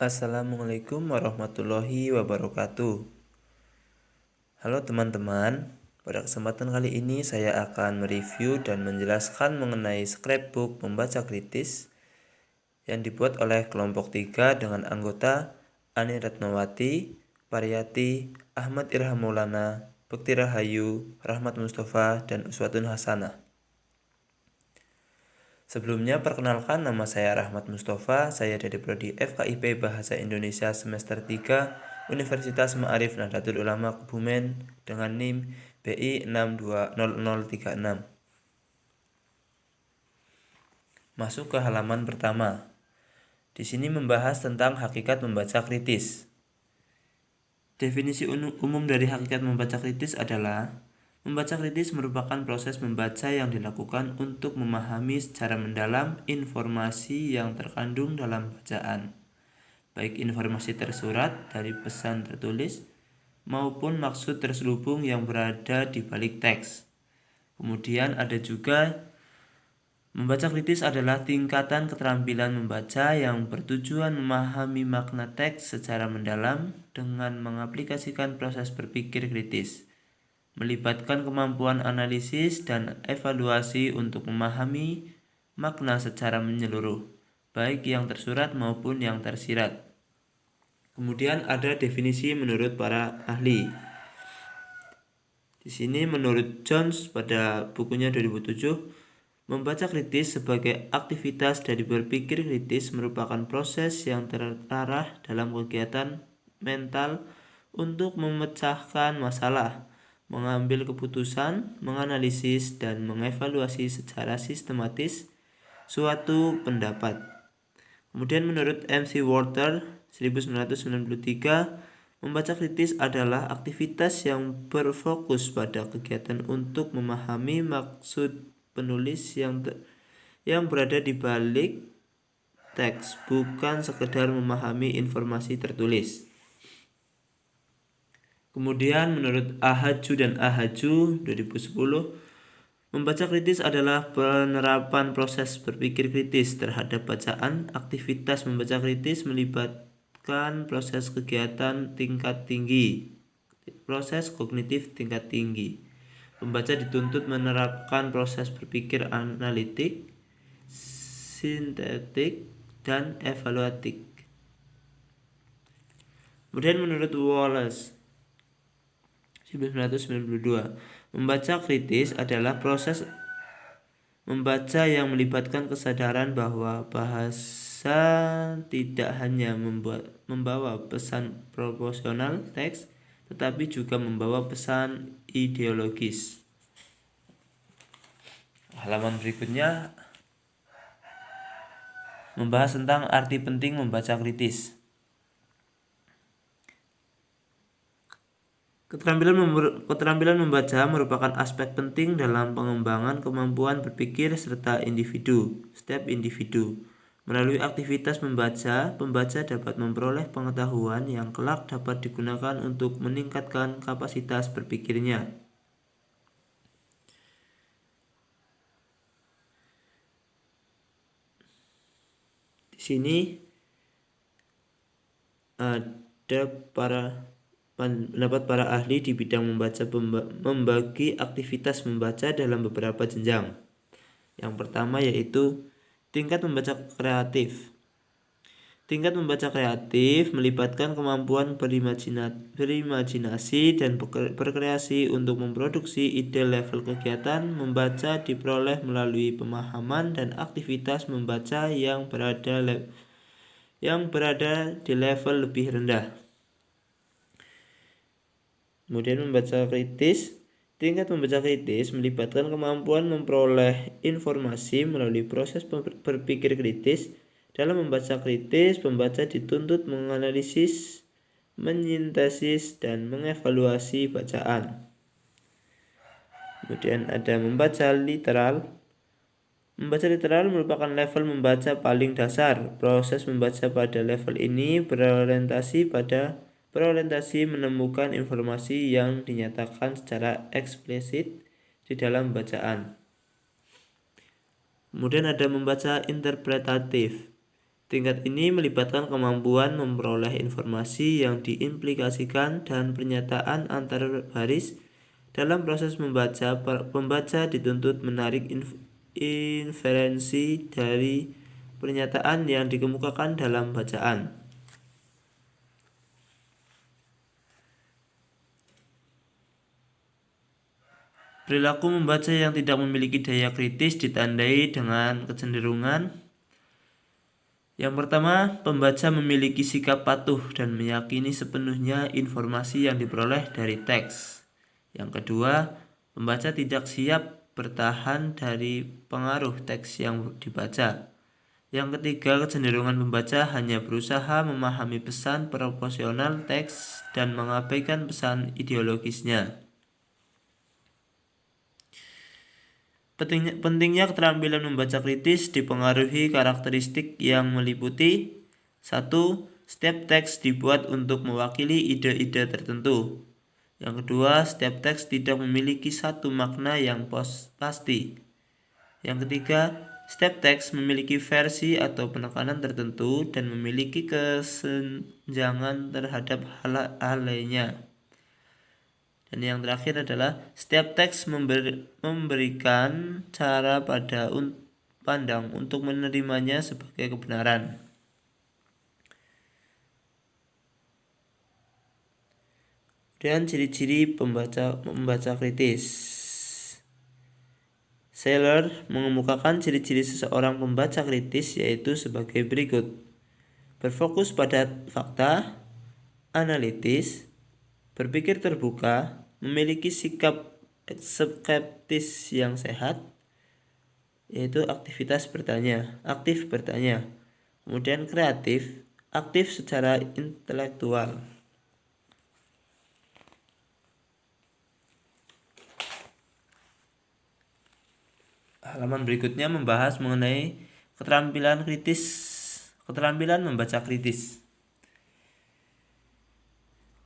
Assalamualaikum warahmatullahi wabarakatuh. Halo teman-teman, pada kesempatan kali ini saya akan mereview dan menjelaskan mengenai scrapbook membaca kritis yang dibuat oleh kelompok 3 dengan anggota Ani Ratnawati, Pariyati, Ahmad Irham Maulana, Bekti Rahayu, Rahmat Mustafa, dan Uswatun Hasanah. Sebelumnya perkenalkan, nama saya Rahmat Mustafa, saya dari Prodi FKIP Bahasa Indonesia semester 3 Universitas Ma'arif Nahdlatul Ulama Kebumen dengan NIM BI 620036. Masuk ke halaman pertama. Di sini membahas tentang hakikat membaca kritis. Definisi umum dari hakikat membaca kritis adalah membaca kritis merupakan proses membaca yang dilakukan untuk memahami secara mendalam informasi yang terkandung dalam bacaan, baik informasi tersurat dari pesan tertulis maupun maksud terselubung yang berada di balik teks. Kemudian ada juga membaca kritis adalah tingkatan keterampilan membaca yang bertujuan memahami makna teks secara mendalam dengan mengaplikasikan proses berpikir kritis, melibatkan kemampuan analisis dan evaluasi untuk memahami makna secara menyeluruh, baik yang tersurat maupun yang tersirat. Kemudian ada definisi menurut para ahli. Di sini menurut Jones pada bukunya 2007, membaca kritis sebagai aktivitas dari berpikir kritis merupakan proses yang terarah dalam kegiatan mental untuk memecahkan masalah, mengambil keputusan, menganalisis, dan mengevaluasi secara sistematis suatu pendapat. Kemudian menurut M.C. Walter 1993, membaca kritis adalah aktivitas yang berfokus pada kegiatan untuk memahami maksud penulis yang berada di balik teks, bukan sekedar memahami informasi tertulis. Kemudian menurut Ahaju dan Ahaju 2010, membaca kritis adalah penerapan proses berpikir kritis terhadap bacaan. Aktivitas membaca kritis melibatkan proses kegiatan tingkat tinggi, proses kognitif tingkat tinggi. Pembaca dituntut menerapkan proses berpikir analitik, sintetik, dan evaluatif. Kemudian menurut Wallace 1992, membaca kritis adalah proses membaca yang melibatkan kesadaran bahwa bahasa tidak hanya membawa pesan proporsional teks, tetapi juga membawa pesan ideologis. Halaman berikutnya membahas tentang arti penting membaca kritis. Keterampilan membaca merupakan aspek penting dalam pengembangan kemampuan berpikir setiap individu. Melalui aktivitas membaca, pembaca dapat memperoleh pengetahuan yang kelak dapat digunakan untuk meningkatkan kapasitas berpikirnya. Di sini ada pendapat para ahli di bidang membaca membagi aktivitas membaca dalam beberapa jenjang. Yang pertama yaitu tingkat membaca kreatif. Tingkat membaca kreatif melibatkan kemampuan berimajinasi dan berkreasi untuk memproduksi ide. Level kegiatan membaca diperoleh melalui pemahaman dan aktivitas membaca yang berada di level lebih rendah. Kemudian tingkat membaca kritis melibatkan kemampuan memperoleh informasi melalui proses berpikir kritis. Dalam membaca kritis, pembaca dituntut menganalisis, menyintesis, dan mengevaluasi bacaan. Kemudian ada membaca literal. Membaca literal merupakan level membaca paling dasar. Proses membaca pada level ini berorientasi menemukan informasi yang dinyatakan secara eksplisit di dalam bacaan. Kemudian ada membaca interpretatif. Tingkat ini melibatkan kemampuan memperoleh informasi yang diimplikasikan dan pernyataan antar baris. Dalam proses membaca, pembaca dituntut menarik inferensi dari pernyataan yang dikemukakan dalam bacaan. Perilaku membaca yang tidak memiliki daya kritis ditandai dengan kecenderungan. Yang pertama, pembaca memiliki sikap patuh dan meyakini sepenuhnya informasi yang diperoleh dari teks. Yang kedua, pembaca tidak siap bertahan dari pengaruh teks yang dibaca. Yang ketiga, kecenderungan pembaca hanya berusaha memahami pesan proporsional teks dan mengabaikan pesan ideologisnya. Pentingnya keterampilan membaca kritis dipengaruhi karakteristik yang meliputi 1. Setiap teks dibuat untuk mewakili ide-ide tertentu. Yang kedua, setiap teks tidak memiliki satu makna yang pasti. Yang ketiga, setiap teks memiliki versi atau penekanan tertentu dan memiliki kesenjangan terhadap hal lainnya. Dan yang terakhir adalah setiap teks memberikan cara pada pandang untuk menerimanya sebagai kebenaran. Dan ciri-ciri membaca kritis. Saylor mengemukakan ciri-ciri seseorang pembaca kritis yaitu sebagai berikut. Berfokus pada fakta, analitis, berpikir terbuka, memiliki sikap skeptis yang sehat, yaitu aktif bertanya, kemudian kreatif, aktif secara intelektual. Halaman berikutnya membahas mengenai keterampilan membaca kritis.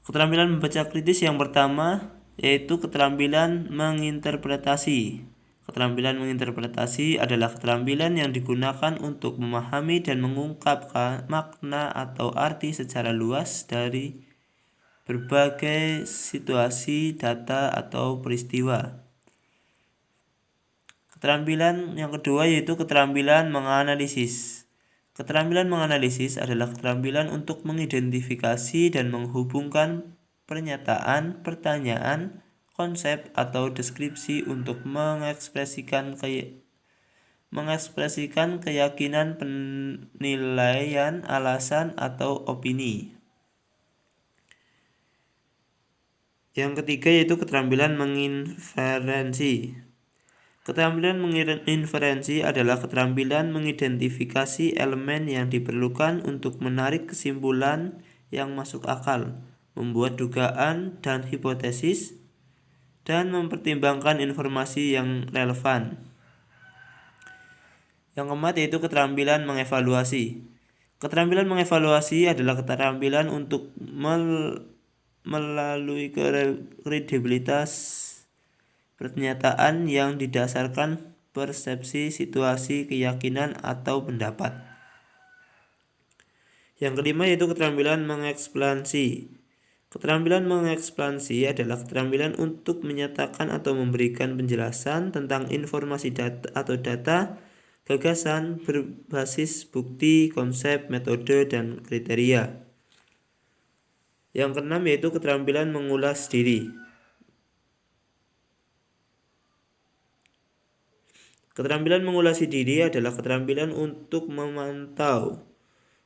Keterampilan membaca kritis yang pertama yaitu keterampilan menginterpretasi. Keterampilan menginterpretasi adalah keterampilan yang digunakan untuk memahami dan mengungkapkan makna atau arti secara luas dari berbagai situasi, data, atau peristiwa. Keterampilan yang kedua yaitu keterampilan menganalisis. Keterampilan menganalisis adalah keterampilan untuk mengidentifikasi dan menghubungkan pernyataan, pertanyaan, konsep, atau deskripsi untuk mengekspresikan keyakinan, penilaian, alasan, atau opini. Yang ketiga yaitu keterampilan menginferensi. Keterampilan menginferensi adalah keterampilan mengidentifikasi elemen yang diperlukan untuk menarik kesimpulan yang masuk akal, membuat dugaan dan hipotesis, dan mempertimbangkan informasi yang relevan. Yang keempat yaitu keterampilan mengevaluasi. Keterampilan mengevaluasi adalah keterampilan untuk melalui kredibilitas pernyataan yang didasarkan persepsi, situasi, keyakinan, atau pendapat. Yang kelima yaitu keterampilan mengekspansi. Keterampilan mengekspansi adalah keterampilan untuk menyatakan atau memberikan penjelasan tentang informasi data, gagasan berbasis bukti, konsep, metode, dan kriteria. Yang keenam yaitu keterampilan mengulas diri. Keterampilan mengulasi diri adalah keterampilan untuk memantau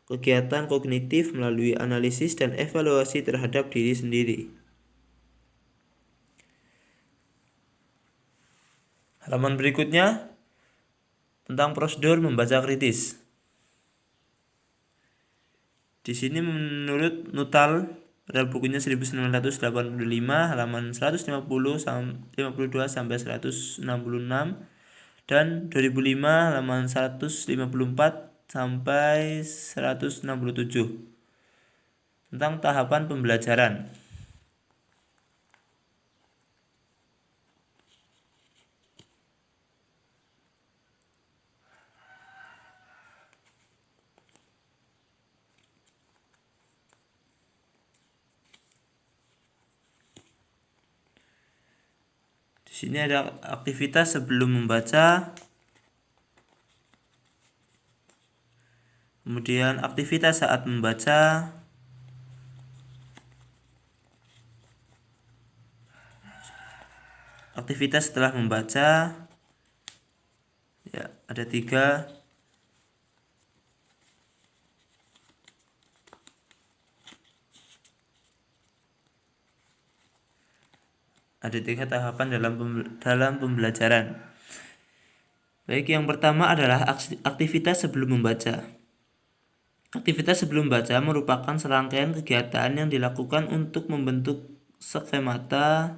kegiatan kognitif melalui analisis dan evaluasi terhadap diri sendiri. Halaman berikutnya tentang prosedur membaca kritis. Di sini menurut Nuttall pada bukunya 1985 halaman 152 sampai 166 dan 2005 halaman 154 sampai 167 tentang tahapan pembelajaran. sini ada aktivitas sebelum membaca, kemudian aktivitas saat membaca, aktivitas setelah membaca. Ya, ada 3. Ada 3 tahapan dalam pembelajaran. Baik, yang pertama adalah aktivitas sebelum membaca. Aktivitas sebelum membaca merupakan serangkaian kegiatan yang dilakukan untuk membentuk skemata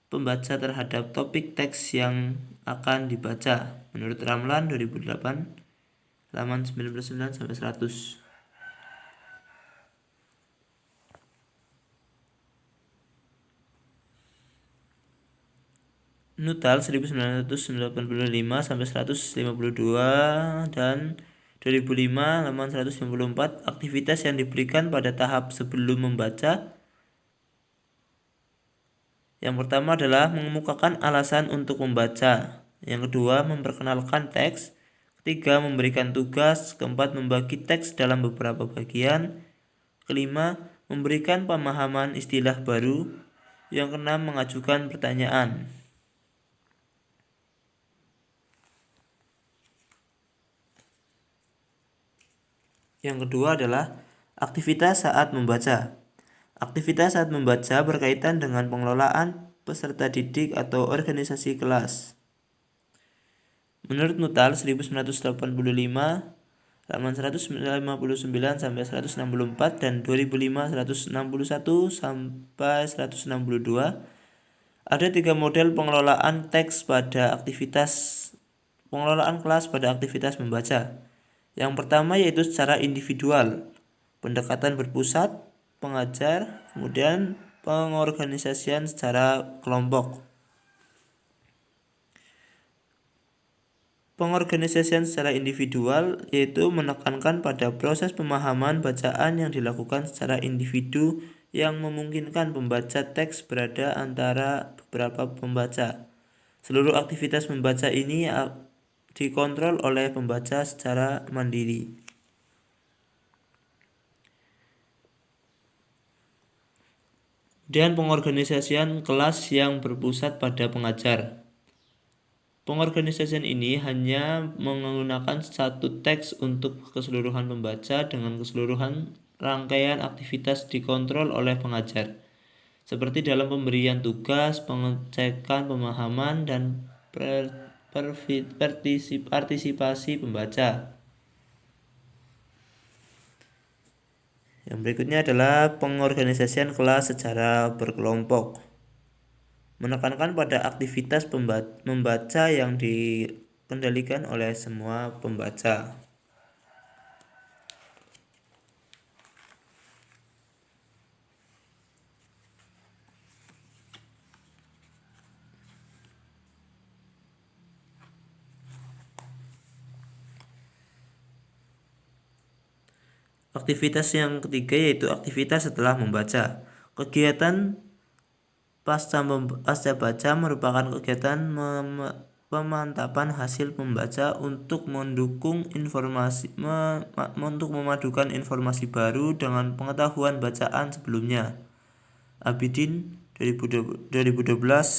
pembaca terhadap topik teks yang akan dibaca. Menurut Ramlan 2008, halaman 99-100. Nuttall 1985-152 dan 2005 halaman 154. Aktivitas yang diberikan pada tahap sebelum membaca. Yang pertama adalah mengemukakan alasan untuk membaca. Yang kedua, memperkenalkan teks. Ketiga, memberikan tugas. Keempat, membagi teks dalam beberapa bagian. Kelima, memberikan pemahaman istilah baru. Yang keenam, mengajukan pertanyaan. Yang kedua adalah aktivitas saat membaca. Aktivitas saat membaca berkaitan dengan pengelolaan peserta didik atau organisasi kelas. Menurut Nuttall 1985, halaman 159-164 dan 2005 161 sampai 162, ada 3 model pengelolaan teks pada pengelolaan kelas pada aktivitas membaca. Yang pertama yaitu secara individual, pendekatan berpusat, pengajar, kemudian pengorganisasian secara kelompok. Pengorganisasian secara individual yaitu menekankan pada proses pemahaman bacaan yang dilakukan secara individu yang memungkinkan pembaca teks berada antara beberapa pembaca. Seluruh aktivitas membaca ini dikontrol oleh pembaca secara mandiri. Dan pengorganisasian kelas yang berpusat pada pengajar. Pengorganisasian ini hanya menggunakan satu teks untuk keseluruhan pembaca dengan keseluruhan rangkaian aktivitas dikontrol oleh pengajar, seperti dalam pemberian tugas, pengecekan pemahaman, dan partisipasi pembaca. Yang berikutnya adalah pengorganisasian kelas secara berkelompok. Menekankan pada aktivitas membaca yang dikendalikan oleh semua pembaca. Aktivitas yang ketiga yaitu aktivitas setelah membaca. Kegiatan pasca baca merupakan kegiatan pemantapan hasil membaca untuk mendukung untuk memadukan informasi baru dengan pengetahuan bacaan sebelumnya. Abidin 2012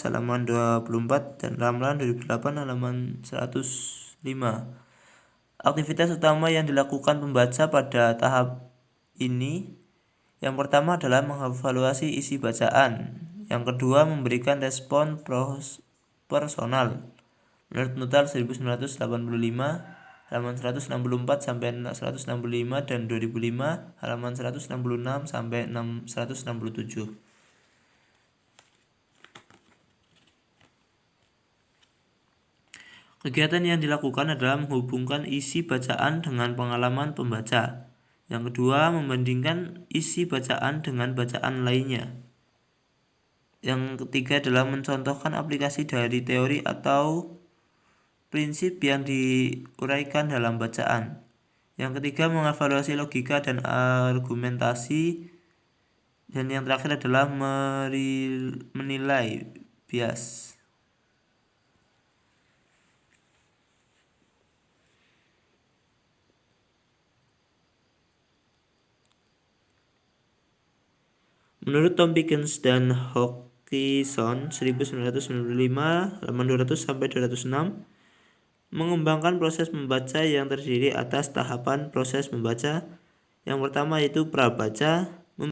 halaman 24 dan Ramlan 2008 halaman 105. Aktivitas utama yang dilakukan pembaca pada tahap ini, yang pertama adalah mengevaluasi isi bacaan. Yang kedua, memberikan respon personal. Menurut Nuttall 1985, halaman 164 sampai 165 dan 2005 halaman 166 sampai 167. Kegiatan yang dilakukan adalah menghubungkan isi bacaan dengan pengalaman pembaca. Yang kedua, membandingkan isi bacaan dengan bacaan lainnya. Yang ketiga adalah mencontohkan aplikasi dari teori atau prinsip yang diuraikan dalam bacaan. Yang ketiga, mengevaluasi logika dan argumentasi. Dan yang terakhir adalah menilai bias. Menurut Tom Pickens dan Hawkinson 1995 halaman 200 sampai 206, mengembangkan proses membaca yang terdiri atas tahapan proses membaca. Yang pertama yaitu prabaca,